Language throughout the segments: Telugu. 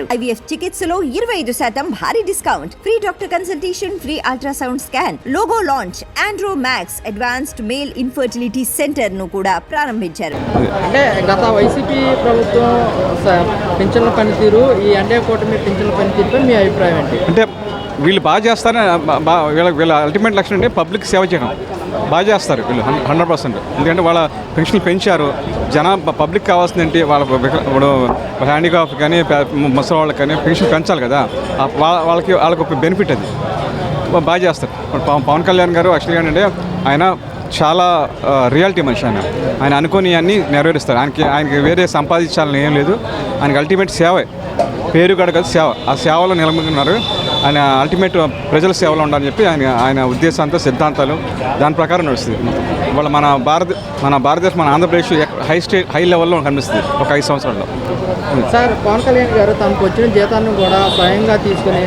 IVF చికిత్సలో 25% భారీ discount, free doctor consultation, free ultrasound scan, logo launch, Andro max advanced male infertility centre ను కూడా ప్రారంభించారు. అంటే గత వైసీపీ ప్రభుత్వం పింఛన్ల పనితీరు, ఈ ఎన్డీఏ కూటమి పింఛన్ల పనితీరుపై మీ అభిప్రాయం ఏంటి? అంటే వీళ్ళు బాగా చేస్తారని వీళ్ళ అల్టిమేట్ లక్ష్యం అంటే పబ్లిక్ సేవ చేయడం. బాగా చేస్తారు వీళ్ళు 100%. ఎందుకంటే వాళ్ళ పెన్షన్లు పెంచారు. పబ్లిక్ కావాల్సిందంటే ఇప్పుడు హ్యాండిక్రాఫ్ట్ కానీ ముసలి వాళ్ళకి కానీ పెన్షన్ పెంచాలి కదా, వాళ్ళకి ఒక బెనిఫిట్ అది. బాగా చేస్తారు. పవన్ కళ్యాణ్ గారు యాక్చువల్గా అంటే ఆయన చాలా రియాలిటీ మనిషి. ఆయన అనుకుని అన్నీ నెరవేరుస్తారు. ఆయనకి వేరే సంపాదించాలని ఏం లేదు. ఆయనకి అల్టిమేట్ సేవే, పేరు గడగ సేవ. ఆ సేవలో నిలబడుతున్నారు. ఆయన అల్టిమేట్ ప్రజల సేవలో ఉండాలని చెప్పి ఆయన ఉద్దేశాంతో సిద్ధాంతాలు దాని ప్రకారం నడుస్తుంది. ఇవాళ మన భారతదేశం, మన ఆంధ్రప్రదేశ్ హై లెవెల్లో కనిపిస్తుంది ఒక 5 సంవత్సరాల్లో. సార్, పవన్ కళ్యాణ్ గారు తనకు వచ్చిన జీతాన్ని కూడా స్వయంగా తీసుకుని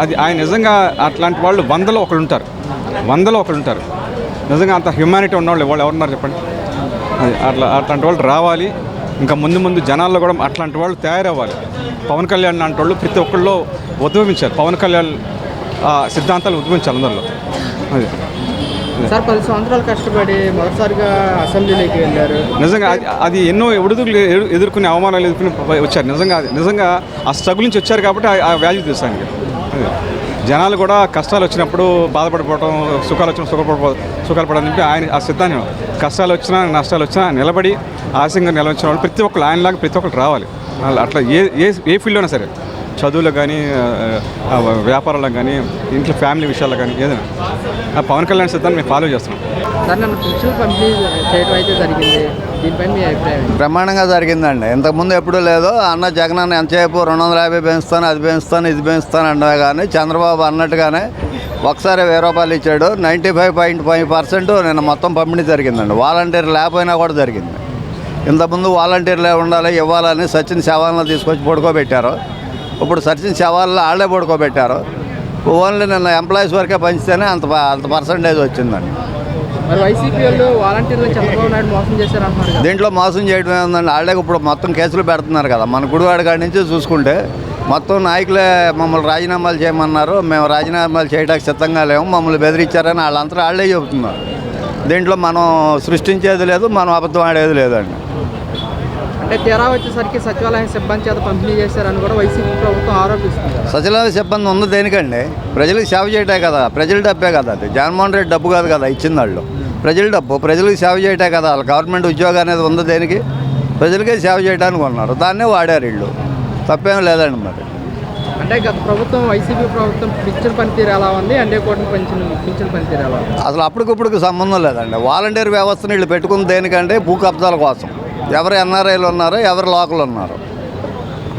అది ఆయన నిజంగా అట్లాంటి వాళ్ళు వందలో ఒకరు ఉంటారు. నిజంగా అంత హ్యూమానిటీ ఉన్నవాళ్ళు వాళ్ళు ఎవరున్నారు చెప్పండి? అట్లాంటి వాళ్ళు రావాలి. ఇంకా ముందు జనాల్లో కూడా అట్లాంటి వాళ్ళు తయారవ్వాలి. పవన్ కళ్యాణ్ లాంటి వాళ్ళు ప్రతి ఒక్కళ్ళు ఉద్యమించారు. పవన్ కళ్యాణ్ సిద్ధాంతాలు ఉద్యమించాలి అందరిలో. అది సార్ 10 సంవత్సరాలు కష్టపడి మొదటిసారిగా అసెంబ్లీలోకి వెళ్ళారు. నిజంగా అది ఎన్నో ఒడిదుడుకులు ఎదుర్కొనే అవమానాలు ఎదుర్కొని వచ్చారు. నిజంగా ఆ స్ట్రగుల్ నుంచి వచ్చారు కాబట్టి ఆ వాల్యూ తెలుసానికి. జనాలు కూడా కష్టాలు వచ్చినప్పుడు బాధపడిపోవడం, సుఖాలు వచ్చిన సుఖాలు పడని చెప్పి ఆయన ఆ సిద్ధాంతం. కష్టాలు వచ్చినా నష్టాలు వచ్చినా నిలబడి ఆశయంగా నిలవచ్చిన వాళ్ళు ప్రతి ఒక్కరు ఆయనలాగా ప్రతి ఒక్కరు రావాలి. అట్లా ఏ ఫీల్డ్లోనే సరే, చదువులో కానీ, వ్యాపారాల్లో కానీ, ఇంట్లో ఫ్యామిలీ విషయాల్లో కానీ, ఏదైనా ఆ పవన్ కళ్యాణ్ సిద్ధాన్ని మేము ఫాలో చేస్తున్నాం. సార్, నన్ను పెన్షన్ పంపిణీ చేయడం అయితే జరిగింది. దీనిపై మీ అభిప్రాయం? బ్రహ్మాండంగా జరిగిందండి. ఇంతకుముందు ఎప్పుడూ లేదు. అన్న జగన్ అన్న ఎంతసేపు 250 పెంచుతాను, అది పెంచుతాను, ఇది పెంచుతాను అంటే కానీ చంద్రబాబు అన్నట్టుగానే ఒకసారి 1000 రూపాయలు ఇచ్చాడు. 95.5% నిన్న మొత్తం పంపిణీ జరిగిందండి. వాలంటీర్ లేకపోయినా కూడా జరిగింది. ఇంతకుముందు వాలంటీర్లే ఉండాలి, ఇవ్వాలని సచిన్ శవాలను తీసుకొచ్చి పడుకోబెట్టారు. ఇప్పుడు సచిన్ శవాలను వాళ్ళే పడుకోబెట్టారు. ఓన్లీ నిన్న ఎంప్లాయీస్ వరకే పంచితేనే అంత పర్సంటేజ్ వచ్చిందండి. మరి వైసీపీ వాళ్ళు వాలంటీర్లు చంద్రబాబు నాయుడు మోసం చేశారంటున్నారు. దీంట్లో మోసం చేయడం ఏముందండి? వాళ్ళే ఇప్పుడు మొత్తం కేసులు పెడుతున్నారు కదా. మన గుడివాడ కాడి నుంచి చూసుకుంటే మొత్తం నాయకులే మమ్మల్ని రాజీనామాలు చేయమన్నారు. మేము రాజీనామాలు చేయడానికి సిద్ధంగా లేము, మమ్మల్ని బెదిరించారని వాళ్ళంతా వాళ్ళే చెబుతున్నారు. దీంట్లో మనం సృష్టించేది లేదు, మనం అబద్ధం ఆడేది లేదండి. అంటే తీరా వచ్చేసరికి సచివాలయం సిబ్బంది చేత పంపిణీ చేశారని కూడా వైసీపీ ప్రభుత్వం ఆరోపిస్తుంది. సచివాలయ సిబ్బంది ఉంది దేనికండి? ప్రజలకు సేవ చేయటే కదా. ప్రజల డబ్బే కదా అది. జగన్మోహన్ రెడ్డి డబ్బు కాదు కదా ఇచ్చింది వాళ్ళు. ప్రజల డబ్బు, ప్రజలకు సేవ చేయటే కదా. వాళ్ళు గవర్నమెంట్ ఉద్యోగం అనేది ఉంది దేనికి? ప్రజలకే సేవ చేయడానికి ఉన్నారు. దాన్నే వాడారు వీళ్ళు. తప్పేం లేదండి. మరి అంటే గత ప్రభుత్వం, వైసీపీ ప్రభుత్వం పింఛన్ పనితీరు ఎలా ఉంది, ఎన్డీఏ కూటమి పింఛన్ పనితీరు ఎలా ఉంది? అసలు అప్పటికప్పుడు సంబంధం లేదండి. వాలంటీర్ వ్యవస్థను వీళ్ళు పెట్టుకున్న దేనికంటే భూ కబ్జాల కోసం. ఎవరు ఎన్ఆర్ఐలు ఉన్నారో, ఎవరు లోకల్ ఉన్నారు,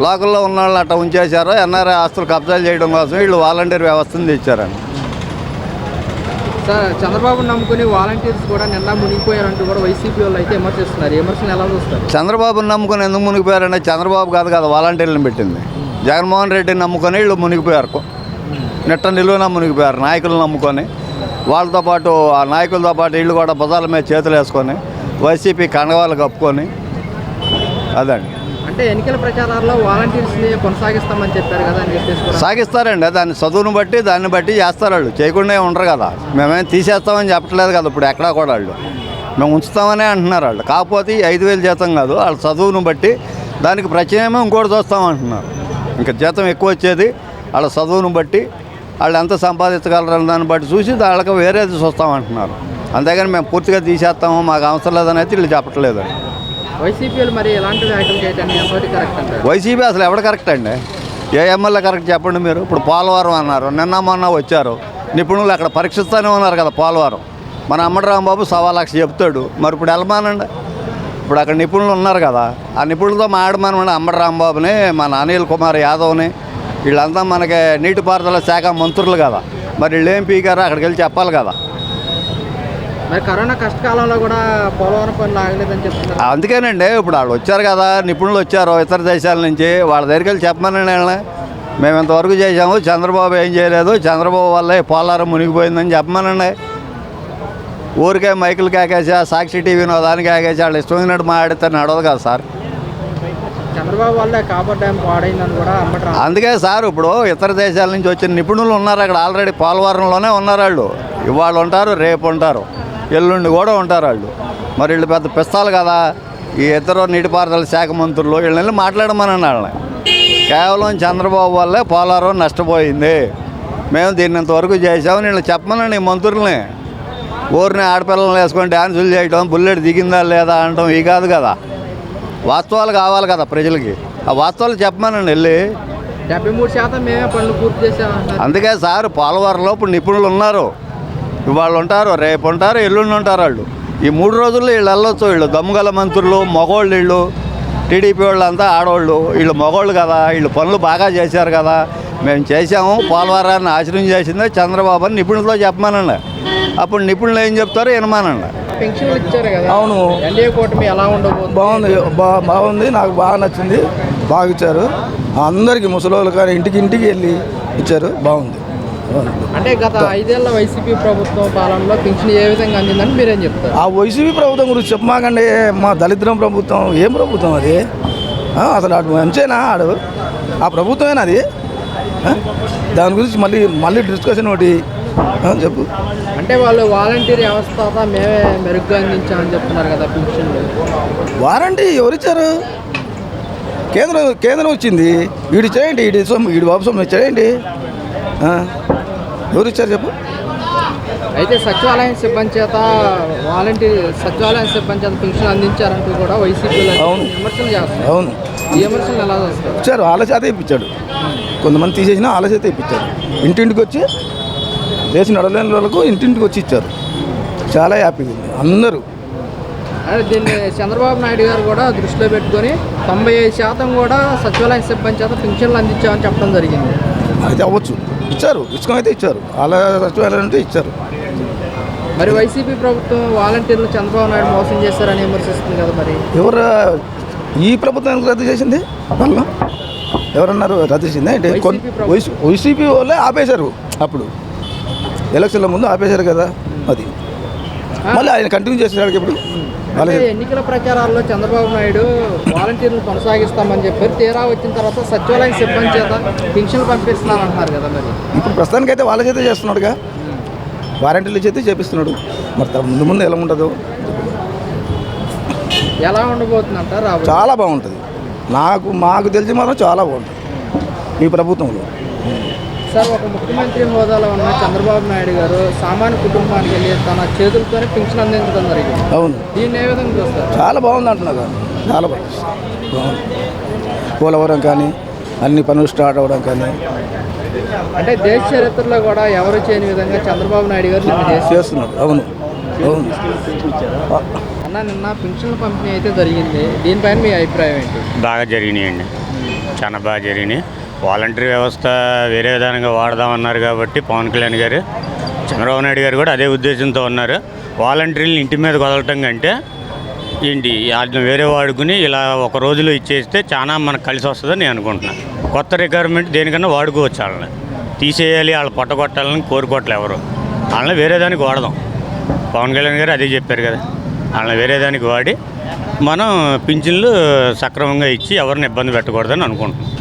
లోకల్లో ఉన్న వాళ్ళు అట్లా ఉంచేశారో ఎన్ఆర్ఐ ఆస్తులు కబ్జాలు చేయడం కోసం వీళ్ళు వాలంటీర్ వ్యవస్థను తెచ్చారండి. సార్, చంద్రబాబు నమ్ముకుని వాలంటీర్స్ కూడా నిన్న మునిగిపోయారంటూ కూడా వైసీపీ వాళ్ళు అయితే విమర్శిస్తున్నారు. విమర్శలు ఎలా చూస్తారు? చంద్రబాబుని నమ్ముకొని ఎందుకు మునిగిపోయారంటే చంద్రబాబు కాదు కదా వాలంటీర్లను పెట్టింది. జగన్మోహన్ రెడ్డిని నమ్ముకొని వీళ్ళు మునిగిపోయారు. నిట్ట నిలువున మునిగిపోయారు. నాయకులను నమ్ముకొని వాళ్ళతో పాటు, ఆ నాయకులతో పాటు వీళ్ళు కూడా భుజాల మీద చేతులు వేసుకొని వైసీపీ కండవాళ్ళు కప్పుకొని అదండి. అంటే ఎన్నికల ప్రచారాల్లో వాలంటీర్స్ని కొనసాగిస్తామని చెప్పారు కదా అని చెప్పేసి సాగిస్తారండి. దాన్ని చదువును బట్టి దాన్ని బట్టి చేస్తారు. వాళ్ళు చేయకుండా ఉండరు కదా. మేమేం తీసేస్తామని చెప్పట్లేదు కదా. ఇప్పుడు ఎక్కడా కూడా వాళ్ళు మేము ఉంచుతామనే అంటున్నారు. వాళ్ళు కాకపోతే 5,000 జీతం కాదు, వాళ్ళ చదువును బట్టి దానికి ప్రత్యేకమే ఇంకోటి చూస్తామంటున్నారు. ఇంకా జీతం ఎక్కువ వచ్చేది వాళ్ళ చదువును బట్టి, వాళ్ళు ఎంత సంపాదించగలరని దాన్ని బట్టి చూసి వాళ్ళకి వేరేది చూస్తామంటున్నారు. అంతేగాని మేము పూర్తిగా తీసేస్తాము, మాకు అవసరం లేదని అయితే వీళ్ళు చెప్పట్లేదు. వైసీపీలు మరి ఎలాంటి వ్యాఖ్యలు చేయడానికి ఎంతవరకు కరెక్ట్ అంటారు? వైసీపీ అసలు ఎవడ కరెక్ట్ అండి? ఏ ఎమ్మెల్యే కరెక్ట్ చెప్పండి మీరు? ఇప్పుడు పోలవరం అన్నారు, నిన్న మొన్న వచ్చారు నిపుణులు అక్కడ పరీక్షిస్తూనే ఉన్నారు కదా పోలవరం. మన అమ్మడి రాంబాబు 1,00,000 చెప్తాడు. మరి ఇప్పుడు వెళ్ళమానండి. ఇప్పుడు అక్కడ నిపుణులు ఉన్నారు కదా, ఆ నిపుణులతో మాట్లాడమనండి. అమ్మడి రాంబాబుని, మన అనిల్ కుమార్ యాదవ్ని, వీళ్ళంతా మనకి నీటిపారుదల శాఖ మంత్రులు కదా. మరి వీళ్ళు ఏం పీకారో అక్కడికి వెళ్ళి చెప్పాలి కదా. మరి కరోనా కష్టకాలంలో కూడా పోలవరం పనులు ఆగలేదని చెప్తున్నారు. అందుకేనండి ఇప్పుడు వాళ్ళు వచ్చారు కదా, నిపుణులు వచ్చారు ఇతర దేశాల నుంచి, వాళ్ళ దగ్గరికి వెళ్ళి చెప్పమనండి. వాళ్ళని మేము ఇంతవరకు చేసాము, చంద్రబాబు ఏం చేయలేదు, చంద్రబాబు వల్లే పోలవరం మునిగిపోయిందని చెప్పమనండి. ఊరికే మైకులు కేకేసి సాక్షి టీవీనో దానికి కేకేసి వాళ్ళు ఇష్టమైనట్టు మాట్లాడితే నడవదు కదా సార్. చంద్రబాబు వల్లే కాపర్ డ్యామ్ పాడైందని కూడా అమ్మటం. అందుకే సార్ ఇప్పుడు ఇతర దేశాల నుంచి వచ్చిన నిపుణులు ఉన్నారు అక్కడ ఆల్రెడీ పోలవరంలోనే ఉన్నారు. వాళ్ళు ఇవాళ ఉంటారు, రేపు ఉంటారు, ఎల్లుండి కూడా ఉంటారు వాళ్ళు. మరి వీళ్ళు పెద్ద పిస్తాలు కదా ఈ ఇతర నీటిపారుదల శాఖ మంత్రులు. వీళ్ళని మాట్లాడమనండి వాళ్ళని. కేవలం చంద్రబాబు వల్లే పోలవరం నష్టపోయింది, మేము దీన్ని ఇంతవరకు చేసామని వీళ్ళు చెప్పమనండి ఈ మంత్రుల్ని. ఊరిని ఆడపిల్లలు వేసుకొని డ్యాన్సులు చేయటం, బుల్లెట్ దిగిందా లేదా అనటం ఇవి కాదు కదా. వాస్తవాలు కావాలి కదా ప్రజలకి. ఆ వాస్తవాలు చెప్పమనండి వెళ్ళి. 73% మేమే పనులు పూర్తి చేసామంటారు. అందుకే సార్ పోలవరంలో ఇప్పుడు నిపుణులు ఉన్నారు. ఇవాళ ఉంటారు, రేపు ఉంటారు, ఎల్లుండి ఉంటారు వాళ్ళు. ఈ 3 రోజుల్లో వీళ్ళు వెళ్ళొచ్చు. వీళ్ళు దమ్ముగల మంత్రులు, మగోళ్ళు. వీళ్ళు టీడీపీ వాళ్ళంతా ఆడవాళ్ళు. వీళ్ళు మగోళ్ళు కదా, వీళ్ళు పనులు బాగా చేశారు కదా. మేము చేసాము, పోలవరాన్ని ఆశ్రయం చేసిందే చంద్రబాబు అని నిపుణులతో చెప్పమానండి. అప్పుడు నిపుణులు ఏం చెప్తారో వినమానండి. పెన్షన్లు ఇచ్చారు కదా. అవును. ఎన్డీఏ కూటమి ఎలా ఉండబోతుంది? బాగుంది, బాగుంది, నాకు బాగా నచ్చింది. బాగా ఇచ్చారు అందరికీ, ముసలోళ్ళు కానీ ఇంటికి వెళ్ళి ఇచ్చారు. బాగుంది. అంటే గత 5 ఏళ్ల వైసీపీ ప్రభుత్వం పాలనలో పెన్షన్ ఏ విధంగా అందిందని మీరేం చెప్తారు? ఆ వైసీపీ ప్రభుత్వం గురించి చెప్పమాకండి. మా దళిద్రం ప్రభుత్వం ఏం ప్రభుత్వం అది? అసలు ఆడు మంచేనా? ఆడు ఆ ప్రభుత్వమేనా అది? దాని గురించి మళ్ళీ డిస్కషన్ ఒకటి చెప్పు. అంటే వాళ్ళు వాలంటీర్ వ్యవస్థ మేమే మెరుగ్గా అందించామని చెప్తున్నారు కదా పెన్షన్లు. వారంటీ ఎవరిచ్చారు? కేంద్రం వచ్చింది. వీడి చేయండి, వీడి వాపసం చేయండి. ఎవరు ఇచ్చారు చెప్పు? అయితే సచివాలయం సిబ్బంది చేత పెన్షన్ అందించారంటూ కూడా వైసీపీ విమర్శలు చేస్తారు. అవును, ఈ విమర్శలు ఎలా చేస్తారు? ఇచ్చారు, వాళ్ళ చేత ఇప్పించాడు. కొంతమంది తీసేసినా వాళ్ళ చేత ఇప్పించాడు. ఇంటింటికి వచ్చి దేశం నడలేని వాళ్ళకు ఇంటింటికి వచ్చి ఇచ్చారు. చాలా హ్యాపీగా ఉంది అందరూ. అంటే దీన్ని చంద్రబాబు నాయుడు గారు కూడా దృష్టిలో పెట్టుకొని 95% కూడా సచివాలయం సిబ్బంది చేత పెన్షన్లు అందించామని చెప్పడం జరిగింది. అయితే అవ్వచ్చు, ఇచ్చారు, ఇచ్చుకొని అయితే ఇచ్చారు. వాళ్ళ సచివాలయం అంటే ఇచ్చారు. మరి వైసీపీ ప్రభుత్వం వాలంటీర్లు చంద్రబాబు నాయుడు మోసం చేశారని విమర్శిస్తుంది కదా. మరి ఎవరు ఈ ప్రభుత్వం రద్దు చేసింది? వాళ్ళ ఎవరన్నారు రద్దు చేసింది? అంటే వైసీపీ వాళ్ళే ఆపేశారు. అప్పుడు ఎలక్షన్ల ముందు ఆపేశారు కదా. అది మళ్ళీ ఆయన కంటిన్యూ చేసేవాళ్ళకి ఇప్పుడు ఎన్నికల ప్రచారాల్లో చంద్రబాబు నాయుడు వాలంటీర్లు కొనసాగిస్తామని చెప్పారు. తీరా వచ్చిన తర్వాత సచివాలయం సిబ్బంది చేత పెన్షన్లు పంపిస్తున్నారంటున్నారు కదా. మరి ఇప్పుడు ప్రస్తుతానికైతే వాళ్ళ చేతే చేస్తున్నాడుగా, వారంటీల చేతే చేపిస్తున్నాడు. మరి ముందు ఎలా ఉంటుందో, ఎలా ఉండబోతుంది అంటారు? చాలా బాగుంటుంది. మాకు తెలిసి మాత్రం చాలా బాగుంటుంది ఈ ప్రభుత్వంలో. సార్, ఒక ముఖ్యమంత్రి హోదాలో ఉన్న చంద్రబాబు నాయుడు గారు సామాన్య కుటుంబానికి వెళ్ళి తన చేతులతోనే పెన్షన్ అందించడం జరిగింది. అవును, దీన్ని ఏ విధంగా చూస్తారు? చాలా బాగుంది అంటున్నారు. చాలా బాగుంది. పోలవరం కానీ అన్ని పనులు స్టార్ట్ అవ్వడం కానీ, అంటే దేశ చరిత్రలో కూడా ఎవరు చేయని విధంగా చంద్రబాబు నాయుడు గారు చేస్తున్నారు. అవును, అవును. నిన్న పెన్షన్ల పంపిణీ అయితే జరిగింది. దీనిపైన మీ అభిప్రాయం ఏంటి? బాగా జరిగినాయండి, చాలా బాగా జరిగినాయి. వాలంటరీ వ్యవస్థ వేరే విధానంగా వాడదామన్నారు కాబట్టి పవన్ కళ్యాణ్ గారు, చంద్రబాబు నాయుడు గారు కూడా అదే ఉద్దేశంతో ఉన్నారు. వాలంటీర్లు ఇంటి మీద వదలటం కంటే ఏంటి వాటిని వేరే వాడుకుని ఇలా ఒక రోజులో ఇచ్చేస్తే చాలా మనకు కలిసి వస్తుందని నేను అనుకుంటున్నాను. కొత్త రిక్వైర్మెంట్ దేనికన్నా వాడుకోవచ్చు. వాళ్ళని తీసేయాలి, వాళ్ళు పొట్టగొట్టాలని కోరుకోవట్లే ఎవరు. వాళ్ళని వేరే దానికి వాడదాం. పవన్ కళ్యాణ్ గారు అదే చెప్పారు కదా. వాళ్ళని వేరే దానికి వాడి మనం పింఛన్లు సక్రమంగా ఇచ్చి ఎవరిని ఇబ్బంది పెట్టకూడదని అనుకుంటున్నాం.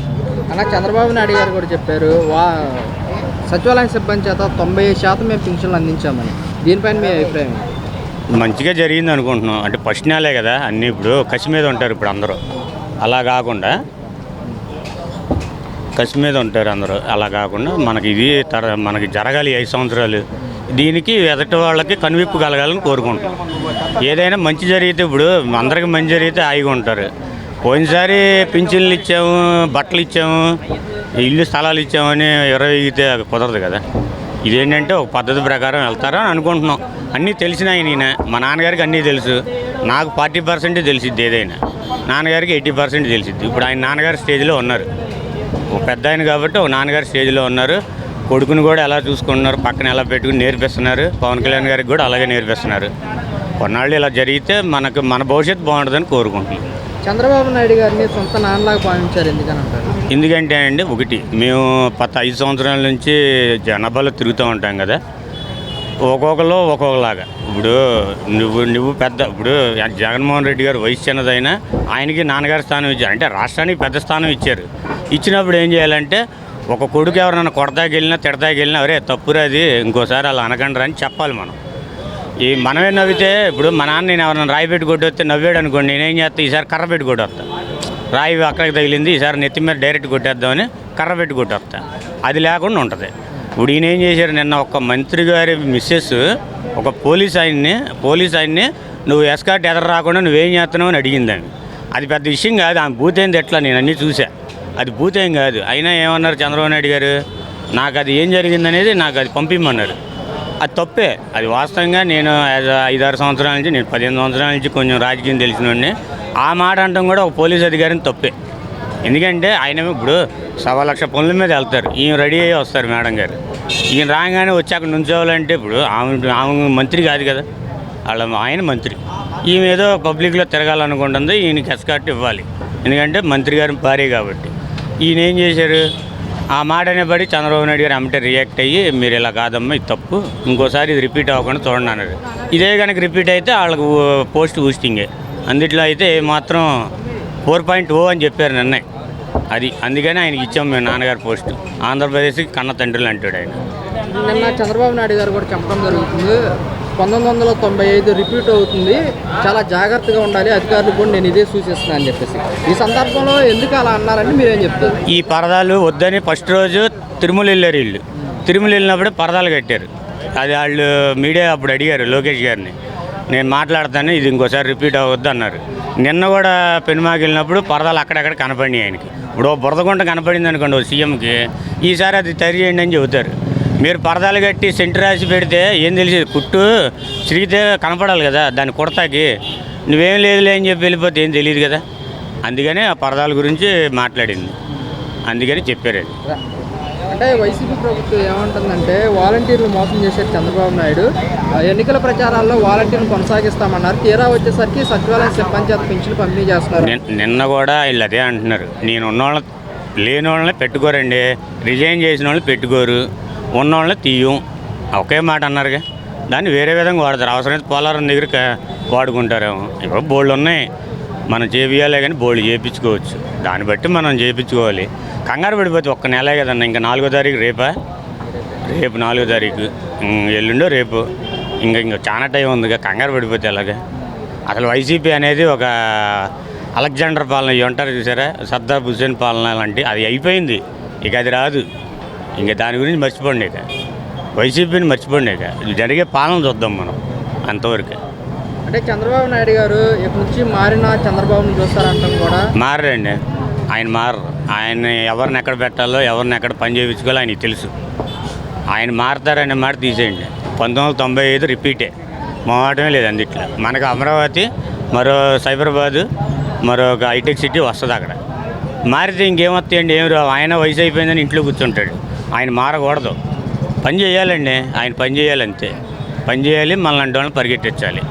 అలా చంద్రబాబు నాయుడు గారు కూడా చెప్పారు, సచివాలయం సిబ్బంది చేత 90% మేము పెన్షన్లు అందించామని. దీనిపైన మీ అభిప్రాయం? మంచిగా జరిగింది అనుకుంటున్నాం. అంటే ఫస్ట్ నెలే కదా అన్నీ, ఇప్పుడు కసి మీద ఉంటారు ఇప్పుడు అందరూ. అలా కాకుండా కసి మీద ఉంటారు అందరూ. అలా కాకుండా మనకి మనకి జరగాలి 5 సంవత్సరాలు. దీనికి ఎదటి వాళ్ళకి కనువిప్పు కలగాలని కోరుకుంటున్నాం. ఏదైనా మంచి జరిగితే, ఇప్పుడు అందరికి మంచి జరిగితే హాయిగా ఉంటారు. పోయినసారి పింఛన్లు ఇచ్చాము, బట్టలు ఇచ్చాము, ఇల్లు స్థలాలు ఇచ్చామని ఇగితే కుదరదు కదా. ఇదేంటంటే ఒక పద్ధతి ప్రకారం వెళ్తారని అనుకుంటున్నాం. అన్నీ తెలిసినాయి. మా నాన్నగారికి అన్నీ తెలుసు. నాకు 40% తెలిసిద్ది ఏదైనా, నాన్నగారికి 80% తెలిసిద్ది. ఇప్పుడు ఆయన నాన్నగారి స్టేజ్లో ఉన్నారు. ఒక పెద్ద ఆయన కాబట్టి ఒక నాన్నగారి స్టేజ్లో ఉన్నారు. కొడుకుని కూడా ఎలా చూసుకుంటున్నారు, పక్కన ఎలా పెట్టుకుని నేర్పిస్తున్నారు. పవన్ కళ్యాణ్ గారికి కూడా అలాగే నేర్పిస్తున్నారు. కొన్నాళ్ళు ఇలా జరిగితే మన భవిష్యత్తు బాగుంటుందని కోరుకుంటున్నాం. చంద్రబాబు నాయుడు గారిని సొంత నాన్నలాగా భావించారు ఎందుకని అంటారు? ఎందుకంటే అండి, ఒకటి మేము 5 సంవత్సరాల నుంచి జనాభాలో తిరుగుతూ ఉంటాం కదా. ఒక్కొక్కరు ఒక్కొక్కలాగా. ఇప్పుడు నువ్వు పెద్ద, ఇప్పుడు జగన్మోహన్ రెడ్డి గారు వయసు చిన్నదైనా ఆయనకి నాన్నగారి స్థానం ఇచ్చారు, అంటే రాష్ట్రానికి పెద్ద స్థానం ఇచ్చారు. ఇచ్చినప్పుడు ఏం చేయాలంటే ఒక కొడుకు ఎవరన్నా కొడతాకెళ్ళినా తిడతాకెళ్ళినా అవరే తప్పురా, అది ఇంకోసారి అలా అనకండి అని చెప్పాలి మనం. మనమే నవ్వితే, ఇప్పుడు మా నాన్న నేను ఎవరైనా రాయి పెట్టి కొట్టొస్తే నవ్వాడు అనుకోండి, నేనేం చేస్తా, ఈసారి కర్ర పెట్టి కొట్టొస్తా. రాయి అక్కడికి తగిలింది, ఈసారి నెత్తి మీద డైరెక్ట్ కొట్టేద్దామని కర్ర పెట్టి కొట్టొస్తా. అది లేకుండా ఉంటుంది. ఇప్పుడు ఈయన ఏం చేశారు, నిన్న ఒక మంత్రి గారి మిస్సెస్ ఒక పోలీస్ ఆయన్ని నువ్వు ఎస్కార్ట్ ఎదర రాకుండా నువ్వేం చేస్తున్నావు అని అడిగిందని. అది పెద్ద విషయం కాదు, ఆమె బూతైంది ఎట్లా, నేను అన్నీ చూసా, అది బూతేం కాదు. అయినా ఏమన్నారు చంద్రబాబు నాయుడు గారు, నాకు అది ఏం జరిగిందనేది నాకు అది పంపిమ్మన్నారు. అది తప్పే, అది వాస్తవంగా. నేను 5-6 సంవత్సరాల నుంచి, నేను 15 సంవత్సరాల నుంచి కొంచెం రాజకీయం తెలిసినోడిని. ఆ మాట అనడం కూడా ఒక పోలీస్ అధికారిని తప్పే. ఎందుకంటే ఆయన ఇప్పుడు 1,00,000 పనుల మీద వెళ్తారు, ఈయన రెడీ అయ్యి వస్తారు మేడం గారు. ఈయన రాగానే వచ్చి అక్కడ నుంచోవాలంటే, ఇప్పుడు ఆమె మంత్రి కాదు కదా, ఆయన మంత్రి. ఈమె ఏదో పబ్లిక్లో తిరగాలనుకుంటుంది, ఈయనకి ఎస్కార్ట్ ఇవ్వాలి, ఎందుకంటే మంత్రి గారి భార్య కాబట్టి. ఈయన ఏం చేశారు, ఆ మాట అనేబడి చంద్రబాబు నాయుడు గారు అమ్మటే రియాక్ట్ అయ్యి, మీరు ఇలా కాదమ్మా, ఇది తప్పు, ఇంకోసారి ఇది రిపీట్ అవ్వకుండా చూడండి అన్నారు. ఇదే కనుక రిపీట్ అయితే వాళ్ళకు పోస్ట్ బూస్టింగే. అందుట్లో అయితే మాత్రం 4.0 అని చెప్పారు నిన్నే. అది అందుకని ఆయనకి ఇచ్చాము మేము నాన్నగారి పోస్టు. ఆంధ్రప్రదేశ్కి కన్న తండ్రులు అంటాడు ఆయన. నిన్న చంద్రబాబు నాయుడు గారు కూడా చెప్పడం జరుగుతుంది, 1995 రిపీట్ అవుతుంది, చాలా జాగ్రత్తగా ఉండాలి, అధికారులు కూడా నేను ఇదే సూచిస్తున్నాను అని చెప్పేసి. ఈ సందర్భంలో ఎందుకు అలా అన్నారంటే మీరేం చెప్తారు? ఈ పరదాలు వద్దని ఫస్ట్ రోజు తిరుమల వెళ్ళారు వీళ్ళు. తిరుమల వెళ్ళినప్పుడే పరదాలు కట్టారు. అది వాళ్ళు మీడియా అప్పుడు అడిగారు లోకేష్ గారిని, నేను మాట్లాడతాను, ఇది ఇంకోసారి రిపీట్ అవ్వద్దు అన్నారు. నిన్న కూడా పెనుమాకి వెళ్ళినప్పుడు పరదాలు అక్కడక్కడ కనపడినాయి ఆయనకి. ఇప్పుడు బురదగుంట కనపడింది అనుకోండి సీఎంకి, ఈసారి అది తరిచేయండి అని చెబుతారు. మీరు పరదాలు కట్టి సెంటర్ రాసి పెడితే ఏం తెలిసేది, కుట్టు చిరిగితే కనపడాలి కదా, దాన్ని కుడతాకి నువ్వేం లేదులే అని చెప్పి వెళ్ళిపోతే ఏం తెలియదు కదా. అందుకనే ఆ పరదాల గురించి మాట్లాడింది, అందుకని చెప్పారు. అంటే వైసీపీ ప్రభుత్వం ఏమంటుందంటే వాలంటీర్లు మోసం చేశారు చంద్రబాబు నాయుడు, ఎన్నికల ప్రచారాల్లో వాలంటీర్లు కొనసాగిస్తామన్నారు, తీరా వచ్చేసరికి సచివాలయం సిబ్బంది చేత పెన్షన్ పంపిణీ చేస్తున్నారు. నిన్న కూడా వీళ్ళు అదే అంటున్నారు, నేను ఉన్నవాళ్ళ లేని వాళ్ళని పెట్టుకోరండి, రిజైన్ చేసిన వాళ్ళని పెట్టుకోరు, ఉన్నవాళ్ళని తీయం, ఒకే మాట అన్నారుగా. దాన్ని వేరే విధంగా వాడతారు, అవసరమైతే పోలారం దగ్గర వాడుకుంటారేమో. ఇప్పుడు బోళ్ళు ఉన్నాయి, మనం చేపియాలే కానీ బోళ్ళు చేయించుకోవచ్చు, దాన్ని బట్టి మనం చేయించుకోవాలి. కంగారు పడిపోతే ఒక్క నెలే కదన్నా, ఇంకా 4వ తారీఖు రేపు 4వ తారీఖు, ఎల్లుండో రేపు, ఇంకా చాలా టైం ఉందిగా, కంగారు పడిపోతే ఎలాగా. అసలు వైసీపీ అనేది ఒక అలెగ్జాండర్ పాలన ఇవి ఉంటారు చూసారా, సద్దాం హుస్సేన్ పాలన లాంటి, అది అయిపోయింది, ఇక అది రాదు. ఇంకా దాని గురించి మర్చిపోండి, ఇక వైసీపీని మర్చిపోండి, ఇక జరిగే పాలన చూద్దాం మనం అంతవరకు. అంటే చంద్రబాబు నాయుడు గారు ఇక్కడి నుంచి మారిన చంద్రబాబుని చూస్తారంటాం కూడా. మారండి, ఆయన మారరు. ఆయన ఎవరిని ఎక్కడ పెట్టాలో, ఎవరిని ఎక్కడ పని చేయించుకోవాలో ఆయనకి తెలుసు. ఆయన మారుతారనే మాట తీసేయండి. 1995 రిపీటే, మాటమే లేదు అందుట్లో. మనకు అమరావతి, మరో సైబరాబాదు, మరొక హైటెక్ సిటీ వస్తుంది. అక్కడ మారితే ఇంకేమొస్తాయండి, ఏం రావు. ఆయన వయసు అయిపోయిందని ఇంట్లో కూర్చుంటాడు. ఆయన మారకూడదు, పని చేయాలండి, ఆయన పని చేయాలంతే. పని చేయాలి, మనలాంటి వాళ్ళని పరిగెట్టించాలి.